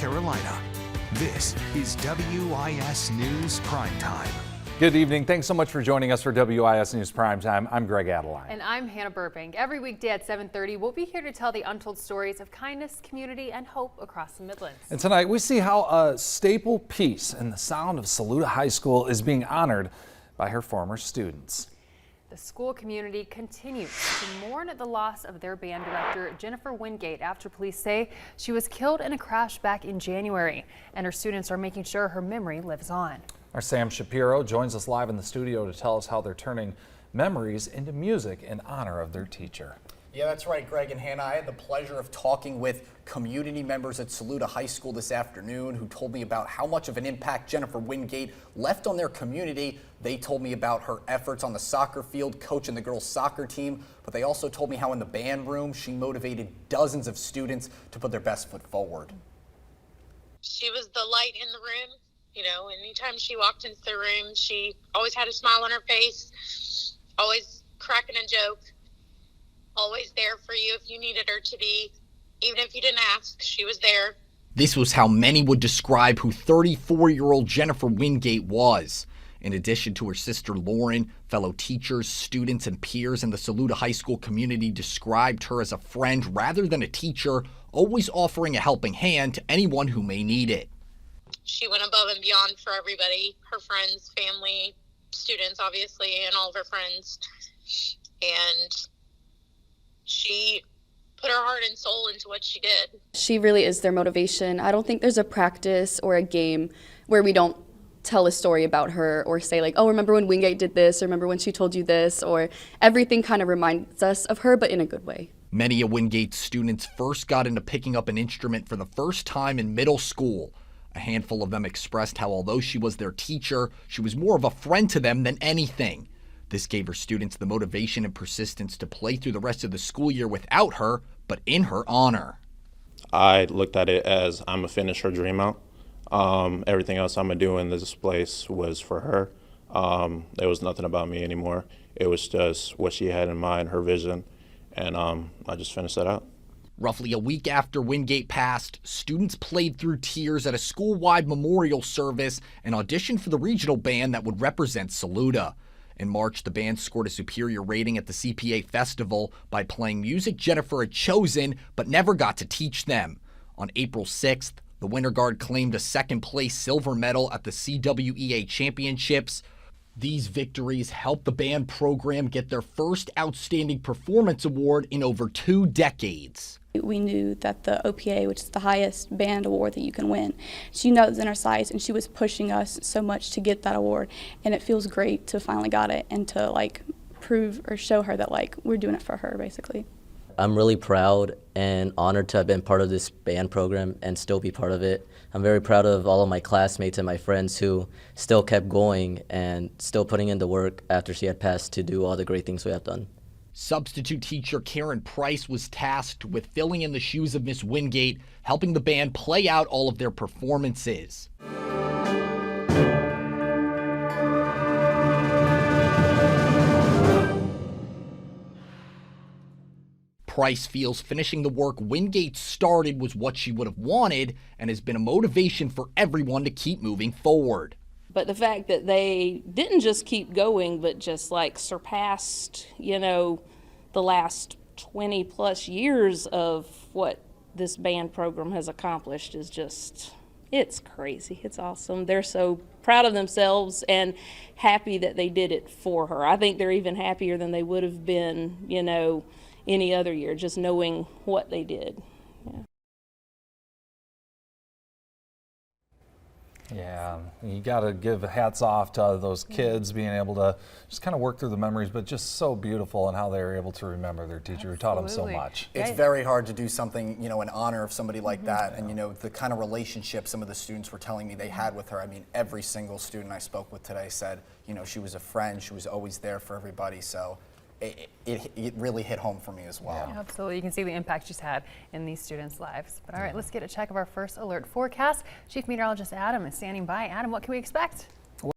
Carolina. This is WIS News Primetime. Good evening. Thanks so much for joining us for WIS News Primetime. I'm Greg Adeline. And I'm Hannah Burbank. Every weekday at 7:30, we'll be here to tell the untold stories of kindness, community, and hope across the Midlands. And tonight we see how a staple piece in the sound of Saluda High School is being honored by her former students. The school community continues to mourn the loss of their band director, Jennifer Wingate, after police say she was killed in a crash back in January. And her students are making sure her memory lives on. Our Sam Shapiro joins us live in the studio to tell us how they're turning memories into music in honor of their teacher. Yeah, that's right, Greg and Hannah. I had the pleasure of talking with community members at Saluda High School this afternoon who told me about how much of an impact Jennifer Wingate left on their community. They told me about her efforts on the soccer field, coaching the girls' soccer team, but they also told me how in the band room she motivated dozens of students to put their best foot forward. She was the light in the room. You know, anytime she walked into the room, she always had a smile on her face, always cracking a joke, always there for you if you needed her to be. Even if you didn't ask, she was there. This was how many would describe who 34-year-old Jennifer Wingate was. In addition to her sister Lauren, fellow teachers, students, and peers in the Saluda High School community described her as a friend rather than a teacher, always offering a helping hand to anyone who may need it. She went above and beyond for everybody, her friends, family, students, obviously, and all of her friends. And she put her heart and soul into what she did. She really is their motivation. I don't think there's a practice or a game where we don't tell a story about her or say like, oh, remember when Wingate did this, or remember when she told you this, or everything kind of reminds us of her, but in a good way. Many of Wingate's students first got into picking up an instrument for the first time in middle school. A handful of them expressed how although she was their teacher, she was more of a friend to them than anything. This gave her students the motivation and persistence to play through the rest of the school year without her, but in her honor. I looked at it as I'm going to finish her dream out. Everything else I'm going to do in this place was for her. It was nothing about me anymore. It was just what she had in mind, her vision, and I just finished that out. Roughly a week after Wingate passed, students played through tears at a school-wide memorial service and auditioned for the regional band that would represent Saluda. In March, the band scored a superior rating at the CPA Festival by playing music Jennifer had chosen but never got to teach them. On April 6th, the Winter Guard claimed a second-place silver medal at the CWEA Championships. These victories helped the band program get their first Outstanding Performance Award in over 2 decades. We knew that the OPA, which is the highest band award that you can win, she knows in her sights, and she was pushing us so much to get that award, and it feels great to finally got it and to like prove or show her that like we're doing it for her basically. I'm really proud and honored to have been part of this band program and still be part of it. I'm very proud of all of my classmates and my friends who still kept going and still putting in the work after she had passed to do all the great things we have done. Substitute teacher Karen Price was tasked with filling in the shoes of Miss Wingate, helping the band play out all of their performances. Price feels finishing the work Wingate started was what she would have wanted and has been a motivation for everyone to keep moving forward. But the fact that they didn't just keep going, but just like surpassed, you know, the last 20 plus years of what this band program has accomplished is just, it's crazy. It's awesome. They're so proud of themselves and happy that they did it for her. I think they're even happier than they would have been, you know, any other year, just knowing what they did. Yeah, you got to give hats off to those kids being able to just kind of work through the memories, but just so beautiful and how they were able to remember their teacher who taught them so much. It's very hard to do something, you know, in honor of somebody like that. And, you know, the kind of relationship some of the students were telling me they had with her. I mean, every single student I spoke with today said, you know, she was a friend. She was always there for everybody. So it really hit home for me as well. Yeah, absolutely. You can see the impact she's had in these students' lives. But all right, let's get a check of our first alert forecast. Chief Meteorologist Adam is standing by. Adam, what can we expect?